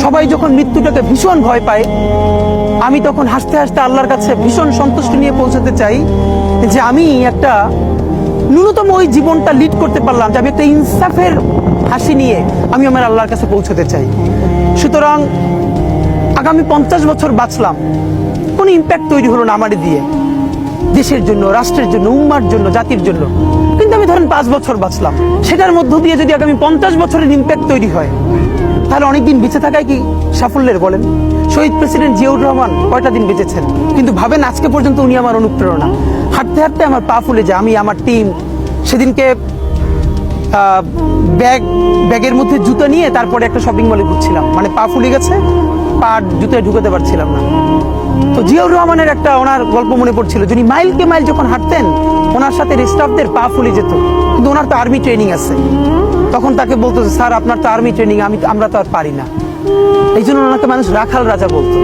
সবাই যখন মৃত্যুটাকে ভীষণ ভয় পায়, আমি তখন হাসতে হাসতে আল্লাহর কাছে ভীষণ সন্তুষ্টি নিয়ে পৌঁছাতে চাই যে আমি একটা ন্যূনতম ওই জীবনটা লিড করতে পারলাম, যে আমি একটা ইনসাফের হাসি নিয়ে আমি আমার আল্লাহর কাছে পৌঁছাতে চাই। সুতরাং আগামী 50 বছর বাঁচলাম, কোনো ইম্প্যাক্ট তৈরি হলো না আমারে দিয়ে, দেশের জন্য, রাষ্ট্রের জন্য, উম্মার জন্য, জাতির জন্য। কিন্তু আমি ধরেন 5 বছর বাঁচলাম, সেটার মধ্য দিয়ে যদি আগামী 50 বছরের ইম্প্যাক্ট তৈরি হয়, তাহলে অনেকদিন বেঁচে থাকায় কি সাফল্যের বলেন? শহীদ প্রেসিডেন্ট জিয়াউর রহমান কয়টা দিন বেঁচেছেন, কিন্তু ভাবেন আজকে পর্যন্ত উনি আমার অনুপ্রেরণা। হাঁটতে হাঁটতে আমার পা ফুলে যায়, আমি আমার টিম সেদিনকে ব্যাগের মধ্যে জুতো নিয়ে তারপরে একটা শপিং মলে ঘুরছিলাম, মানে পা ফুলে গেছে, পা জুতোয় ঢুকাতে পারছিলাম না। তো জিয়াউর রহমানের একটা ওনার গল্প মনে পড়ছিল, যিনি মাইলকে মাইল যখন হাঁটতেন ওনার সাথে স্টাফদের পা ফুলে যেত, কিন্তু ওনার তো আর্মি ট্রেনিং আছে। তখন তাকে বলতো, স্যার আপনার তো আর্মি ট্রেনিং, আমরা তো আর পারি না। এই জন্য ওনাকে মানুষ রাখাল রাজা বলতো।